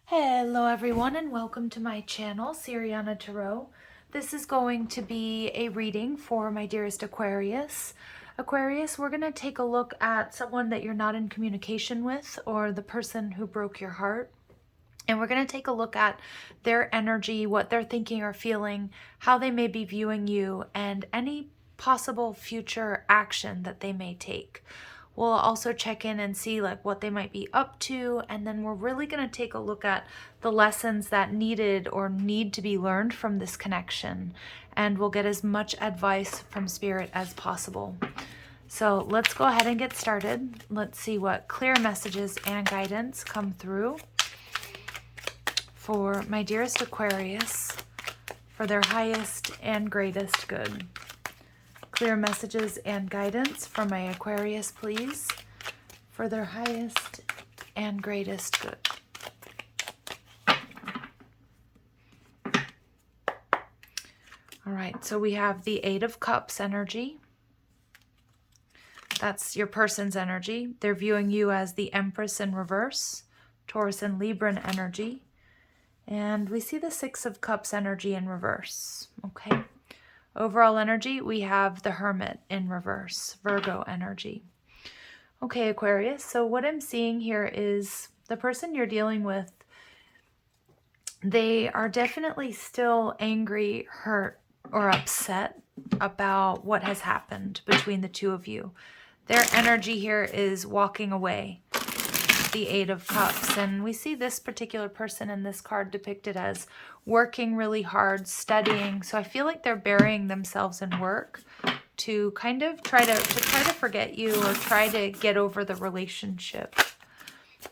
Hello everyone and welcome to my channel, Siriana Tarot. This is going to be a reading for my dearest Aquarius. Aquarius, we're going to take a look at someone that you're not in communication with, or the person who broke your heart. And we're going to take a look at their energy, what they're thinking or feeling, how they may be viewing you, and any possible future action that they may take. We'll also check in and see what they might be up to, and then we're really going to take a look at the lessons that needed or need to be learned from this connection, and we'll get as much advice from Spirit as possible. So let's go ahead and get started. Let's see what clear messages and guidance come through for my dearest Aquarius for their highest and greatest good. Clear messages and guidance for my Aquarius, please, for their highest and greatest good. All right, so we have the Eight of Cups energy. That's your person's energy. They're viewing you as the Empress in reverse, Taurus and Libran energy. And we see the Six of Cups energy in reverse, okay? Overall energy, we have the Hermit in reverse, Virgo energy. Okay, Aquarius, so what I'm seeing here is the person you're dealing with, they are definitely still angry, hurt, or upset about what has happened between the two of you. Their energy here is walking away, the Eight of Cups, and we see this particular person in this card depicted as working really hard, studying. So I feel like they're burying themselves in work to kind of try to forget you or try to get over the relationship.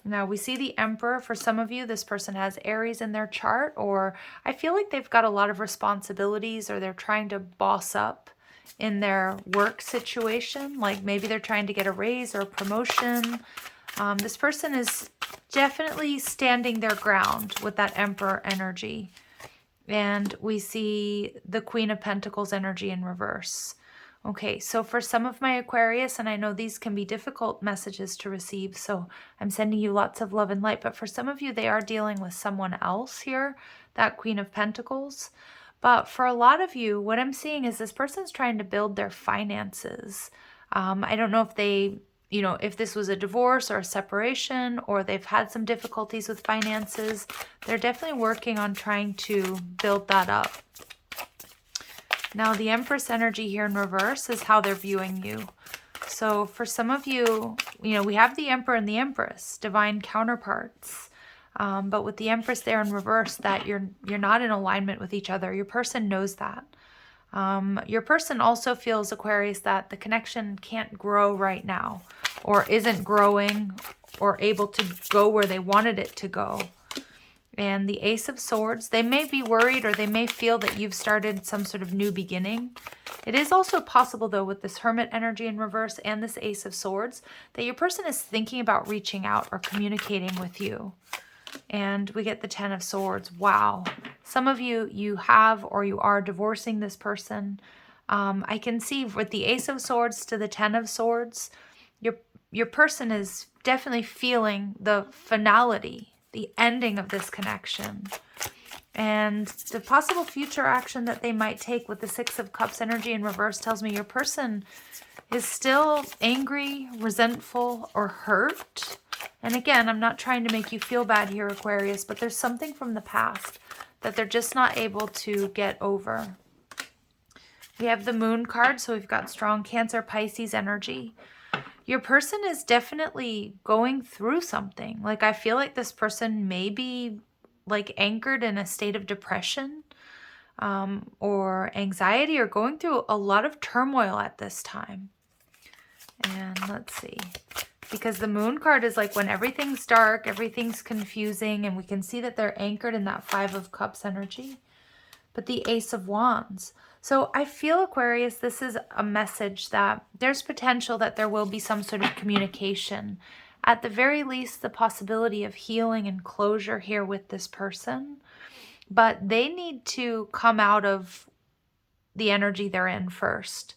Now we see the Emperor. For some of you, this person has Aries in their chart, or I feel like they've got a lot of responsibilities, or they're trying to boss up in their work situation. Like maybe they're trying to get a raise or a promotion. This person is definitely standing their ground with that Emperor energy. And we see the Queen of Pentacles energy in reverse. Okay, so for some of my Aquarius, and I know these can be difficult messages to receive, so I'm sending you lots of love and light, but for some of you, they are dealing with someone else here, that Queen of Pentacles. But for a lot of you, what I'm seeing is this person's trying to build their finances. I don't know if they... if this was a divorce or a separation, or they've had some difficulties with finances, they're definitely working on trying to build that up. Now, the Empress energy here in reverse is how they're viewing you. So for some of you, we have the Emperor and the Empress, divine counterparts. But with the Empress there in reverse, that you're not in alignment with each other. Your person knows that. Your person also feels, Aquarius, that the connection can't grow right now, or isn't growing or able to go where they wanted it to go. And the Ace of Swords, they may be worried, or they may feel that you've started some sort of new beginning. It is also possible, though, with this Hermit energy in reverse and this Ace of Swords, that your person is thinking about reaching out or communicating with you. And we get the Ten of Swords. Wow. Some of you have or you are divorcing this person. I can see with the Ace of Swords to the Ten of Swords, your person is definitely feeling the finality, the ending of this connection. And the possible future action that they might take with the Six of Cups energy in reverse tells me your person is still angry, resentful, or hurt. And again, I'm not trying to make you feel bad here, Aquarius, but there's something from the past that they're just not able to get over. We have the Moon card, so we've got strong Cancer, Pisces energy. Your person is definitely going through something. Like, I feel like this person may be anchored in a state of depression or anxiety, or going through a lot of turmoil at this time. And let's see. Because the Moon card is when everything's dark, everything's confusing, and we can see that they're anchored in that Five of Cups energy. But the Ace of Wands. So I feel, Aquarius, this is a message that there's potential that there will be some sort of communication. At the very least, the possibility of healing and closure here with this person. But they need to come out of the energy they're in first.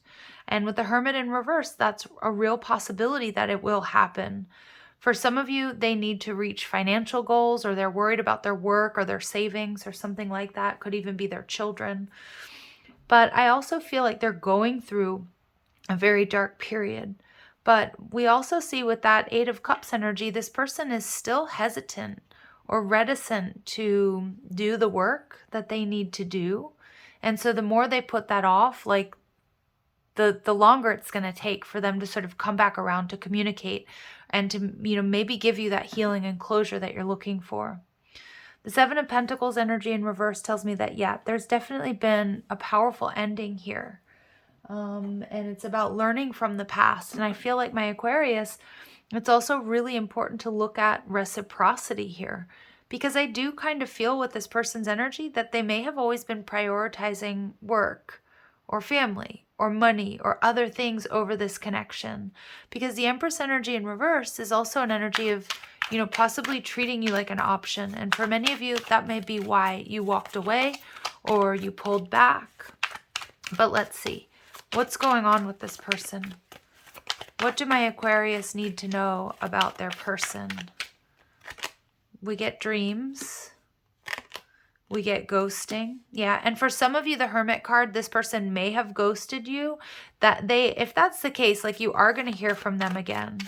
And with the Hermit in reverse, that's a real possibility that it will happen. For some of you, they need to reach financial goals, or they're worried about their work or their savings or something like that. Could even be their children. But I also feel like they're going through a very dark period. But we also see with that Eight of Cups energy, this person is still hesitant or reticent to do the work that they need to do. And so the more they put that off, like the longer it's going to take for them to sort of come back around to communicate and to, maybe give you that healing and closure that you're looking for. The Seven of Pentacles energy in reverse tells me that, yeah, there's definitely been a powerful ending here. And it's about learning from the past. And I feel like my Aquarius, it's also really important to look at reciprocity here, because I do kind of feel with this person's energy that they may have always been prioritizing work or family or money or other things over this connection, because the Empress energy in reverse is also an energy of, possibly treating you like an option. And for many of you, that may be why you walked away or you pulled back. But let's see. What's going on with this person? What do my Aquarius need to know about their person? We get dreams. We get ghosting. Yeah, and for some of you, the Hermit card, this person may have ghosted you. If that's the case, like, you are going to hear from them again.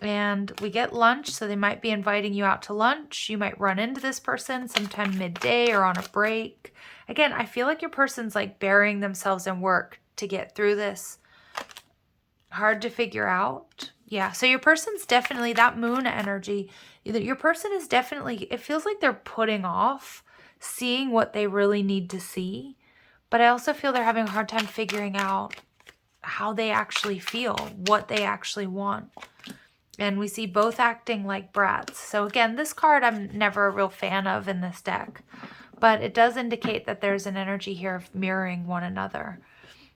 And we get lunch, so they might be inviting you out to lunch. You might run into this person sometime midday or on a break. Again, I feel like your person's like burying themselves in work to get through this. Hard to figure out. Yeah, so your person's definitely, that moon energy, your person is definitely, it feels like they're putting off seeing what they really need to see. But I also feel they're having a hard time figuring out how they actually feel, what they actually want. And we see both acting like brats. So again, this card I'm never a real fan of in this deck. But it does indicate that there's an energy here of mirroring one another.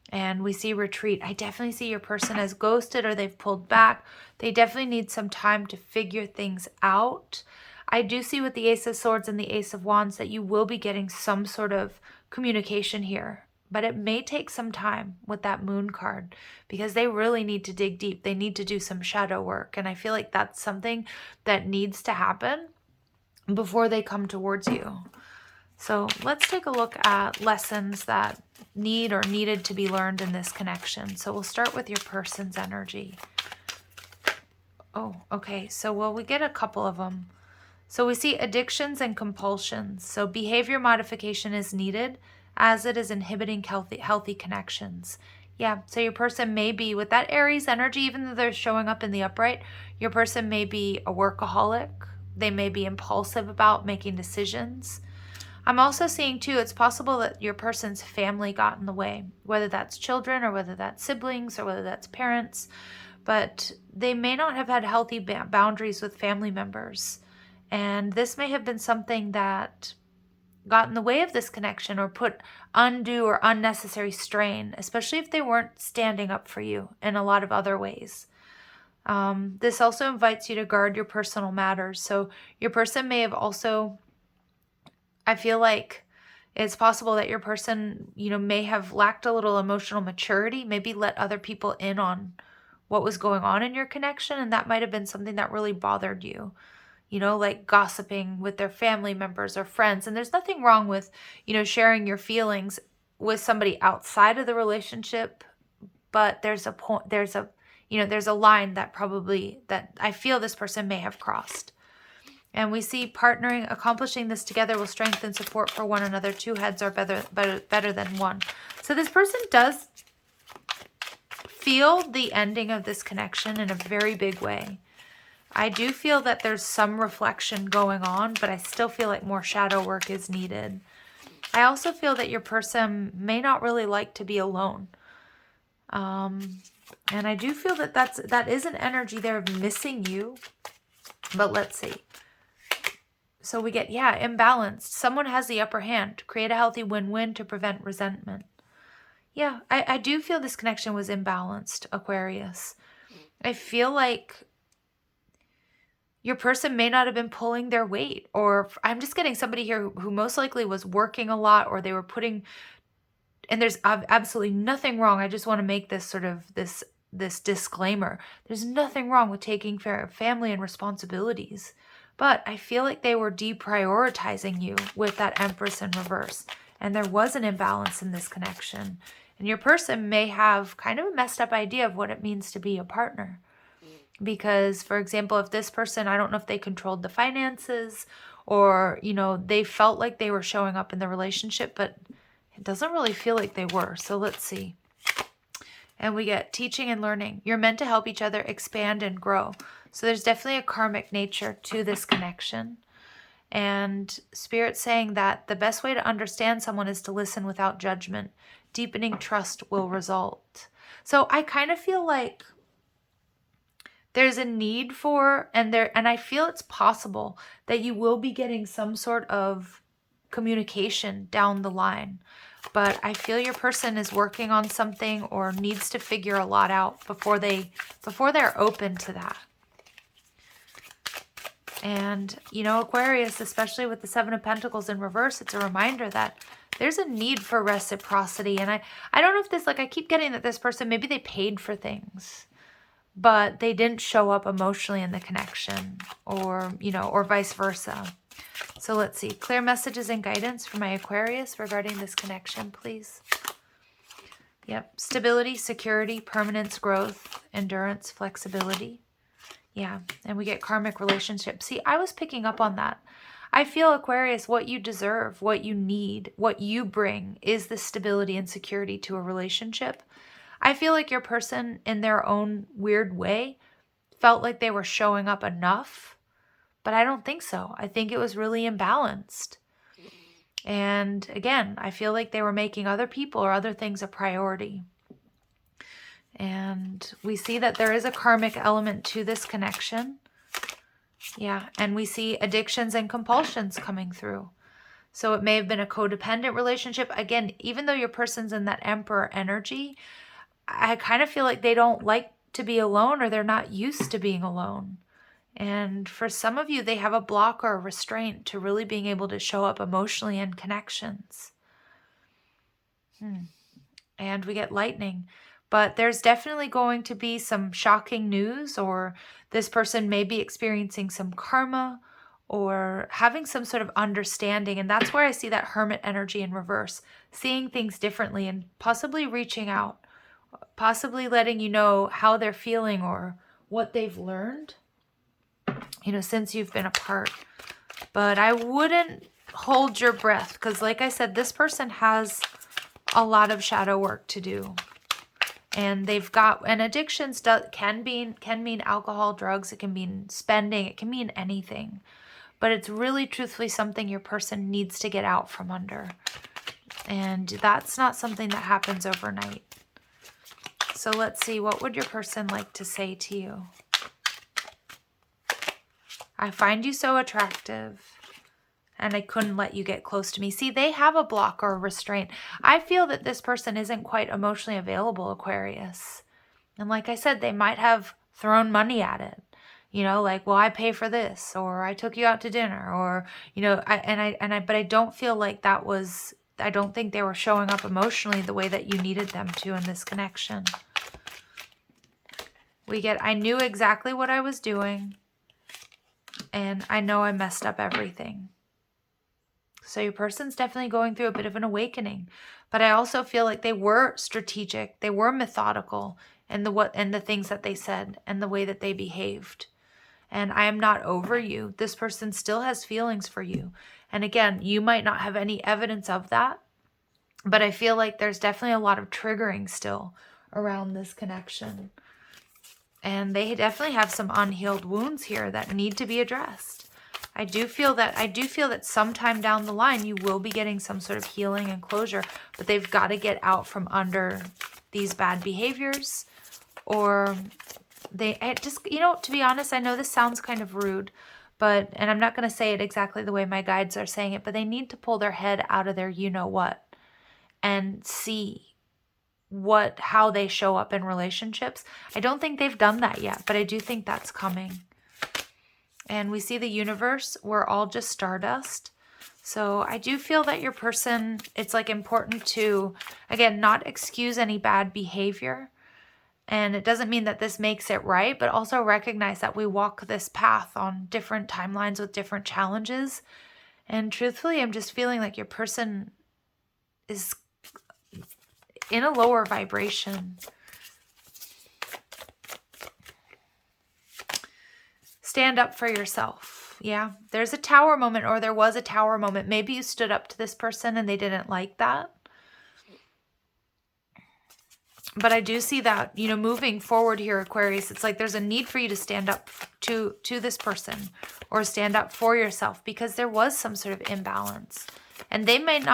And we see retreat. I definitely see your person as ghosted or they've pulled back. They definitely need some time to figure things out. I do see with the Ace of Swords and the Ace of Wands that you will be getting some sort of communication here. But it may take some time with that moon card, because they really need to dig deep. They need to do some shadow work. And I feel like that's something that needs to happen before they come towards you. So let's take a look at lessons that need or needed to be learned in this connection. So we'll start with your person's energy. Oh, okay. So, we get a couple of them. So we see addictions and compulsions. So behavior modification is needed as it is inhibiting healthy connections. Yeah, so your person may be, with that Aries energy, even though they're showing up in the upright, your person may be a workaholic. They may be impulsive about making decisions. I'm also seeing too, it's possible that your person's family got in the way, whether that's children or whether that's siblings or whether that's parents, but they may not have had healthy boundaries with family members. And this may have been something that got in the way of this connection or put undue or unnecessary strain, especially if they weren't standing up for you in a lot of other ways. This also invites you to guard your personal matters. So your person may have also, I feel like it's possible that your person, may have lacked a little emotional maturity, maybe let other people in on what was going on in your connection. And that might have been something that really bothered you, like gossiping with their family members or friends. And there's nothing wrong with, sharing your feelings with somebody outside of the relationship. But there's a point, there's a line that I feel this person may have crossed. And we see partnering, accomplishing this together will strengthen support for one another. Two heads are better than one. So this person does feel the ending of this connection in a very big way. I do feel that there's some reflection going on, but I still feel like more shadow work is needed. I also feel that your person may not really like to be alone. And I do feel that that is an energy there of missing you. But let's see. So we get, imbalanced. Someone has the upper hand. Create a healthy win-win to prevent resentment. Yeah, I do feel this connection was imbalanced, Aquarius. I feel like your person may not have been pulling their weight, or I'm just getting somebody here who most likely was working a lot, or they were putting, and there's absolutely nothing wrong. I just want to make this sort of this this disclaimer. There's nothing wrong with taking care of family and responsibilities. But I feel like they were deprioritizing you with that Empress in reverse. And there was an imbalance in this connection. And your person may have kind of a messed up idea of what it means to be a partner. Because, for example, if this person, I don't know if they controlled the finances or, you know, they felt like they were showing up in the relationship, but it doesn't really feel like they were. So let's see. And we get teaching and learning. You're meant to help each other expand and grow. So there's definitely a karmic nature to this connection. And Spirit's saying that the best way to understand someone is to listen without judgment. Deepening trust will result. So I kind of feel like there's a need for, and I feel it's possible that you will be getting some sort of communication down the line. But I feel your person is working on something or needs to figure a lot out before they're open to that. And, you know, Aquarius, especially with the Seven of Pentacles in reverse, it's a reminder that there's a need for reciprocity. And I don't know if this, like, I keep getting that this person, maybe they paid for things, but they didn't show up emotionally in the connection, or, you know, or vice versa. So let's see. Clear messages and guidance for my Aquarius regarding this connection, please. Yep. Stability, security, permanence, growth, endurance, flexibility. Yeah. And we get karmic relationships. See, I was picking up on that. I feel, Aquarius, what you deserve, what you need, what you bring is the stability and security to a relationship. I feel like your person, in their own weird way, felt like they were showing up enough, but I don't think so. I think it was really imbalanced. And again, I feel like they were making other people or other things a priority. And we see that there is a karmic element to this connection. Yeah, and we see addictions and compulsions coming through. So it may have been a codependent relationship. Again, even though your person's in that Emperor energy, I kind of feel like they don't like to be alone, or they're not used to being alone. And for some of you, they have a block or a restraint to really being able to show up emotionally in connections. And we get lightning. But there's definitely going to be some shocking news, or this person may be experiencing some karma or having some sort of understanding. And that's where I see that Hermit energy in reverse, seeing things differently and possibly reaching out, possibly letting you know how they're feeling or what they've learned, you know, since you've been apart. But I wouldn't hold your breath, because like I said, this person has a lot of shadow work to do. And they've got, and addictions can mean alcohol, drugs, it can mean spending, it can mean anything. But it's really truthfully something your person needs to get out from under. And that's not something that happens overnight. So let's see, what would your person like to say to you? I find you so attractive, and I couldn't let you get close to me. See, they have a block or a restraint. I feel that this person isn't quite emotionally available, Aquarius. And like I said, they might have thrown money at it. You know, like, well, I pay for this, or I took you out to dinner, or, you know, but I don't feel like that was, I don't think they were showing up emotionally the way that you needed them to in this connection. We get, I knew exactly what I was doing, and I know I messed up everything. So your person's definitely going through a bit of an awakening. But I also feel like they were strategic. They were methodical in the things that they said and the way that they behaved. And I am not over you. This person still has feelings for you. And again, you might not have any evidence of that, but I feel like there's definitely a lot of triggering still around this connection. And they definitely have some unhealed wounds here that need to be addressed. I do feel that sometime down the line you will be getting some sort of healing and closure, but they've got to get out from under these bad behaviors, or you know, to be honest, I know this sounds kind of rude, and I'm not going to say it exactly the way my guides are saying it, but they need to pull their head out of their you-know-what and see how they show up in relationships. I don't think they've done that yet, but I do think that's coming. And we see the universe, we're all just stardust. So I do feel that your person, it's like important to, again, not excuse any bad behavior, And it doesn't mean that this makes it right, but also recognize that we walk this path on different timelines with different challenges. And truthfully, I'm just feeling like your person is in a lower vibration. Stand up for yourself. Yeah, there's a tower moment, or there was a tower moment. Maybe you stood up to this person and they didn't like that. But I do see that, you know, moving forward here, Aquarius, it's like there's a need for you to stand up to this person or stand up for yourself, because there was some sort of imbalance. And they might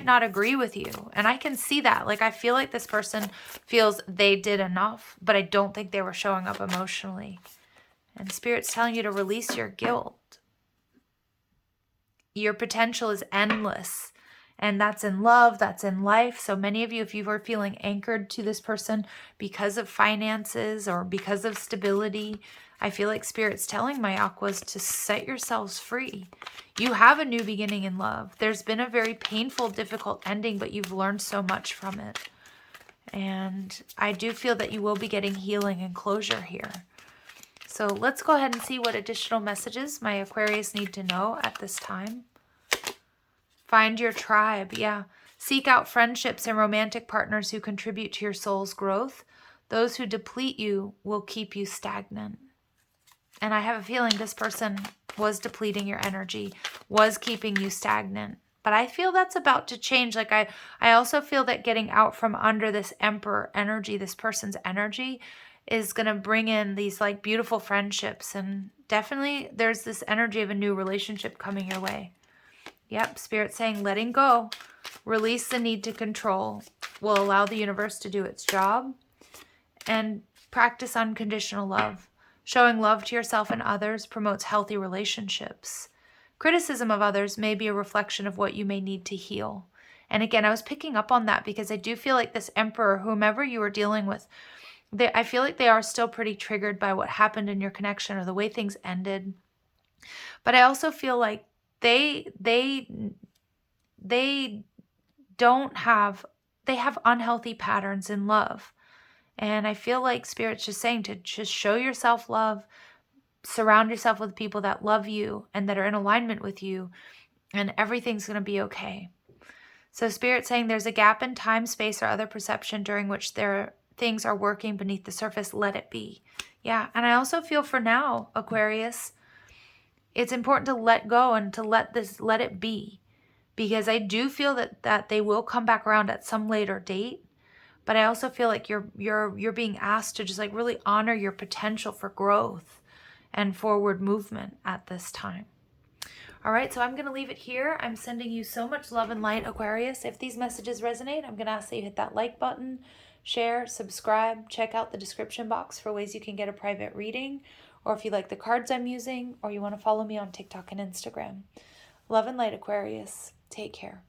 not agree with you. And I can see that. Like, I feel like this person feels they did enough, but I don't think they were showing up emotionally. And Spirit's telling you to release your guilt. Your potential is endless. And that's in love, that's in life. So many of you, if you were feeling anchored to this person because of finances or because of stability, I feel like Spirit's telling my Aquas to set yourselves free. You have a new beginning in love. There's been a very painful, difficult ending, but you've learned so much from it. And I do feel that you will be getting healing and closure here. So let's go ahead and see what additional messages my Aquarius need to know at this time. Find your tribe. Yeah. Seek out friendships and romantic partners who contribute to your soul's growth. Those who deplete you will keep you stagnant. And I have a feeling this person was depleting your energy, was keeping you stagnant. But I feel that's about to change. Like I also feel that getting out from under this Emperor energy, this person's energy, is going to bring in these like beautiful friendships. And definitely there's this energy of a new relationship coming your way. Yep, Spirit's saying letting go, release the need to control, will allow the universe to do its job, and practice unconditional love. Showing love to yourself and others promotes healthy relationships. Criticism of others may be a reflection of what you may need to heal. And again, I was picking up on that because I do feel like this Emperor, whomever you were dealing with, I feel like they are still pretty triggered by what happened in your connection or the way things ended. But I also feel like they have unhealthy patterns in love. And I feel like Spirit's just saying to just show yourself love, surround yourself with people that love you and that are in alignment with you, and everything's going to be okay. So Spirit's saying there's a gap in time, space, or other perception during which things are working beneath the surface. Let it be. Yeah, and I also feel for now, Aquarius, it's important to let go and to let it be, because I do feel that they will come back around at some later date. But I also feel like you're being asked to just like really honor your potential for growth and forward movement at this time. All right, so I'm going to leave it here. I'm sending you so much love and light, Aquarius. If these messages resonate, I'm going to ask that you hit that like button, share, subscribe, check out the description box for ways you can get a private reading, or if you like the cards I'm using, or you want to follow me on TikTok and Instagram. Love and light, Aquarius. Take care.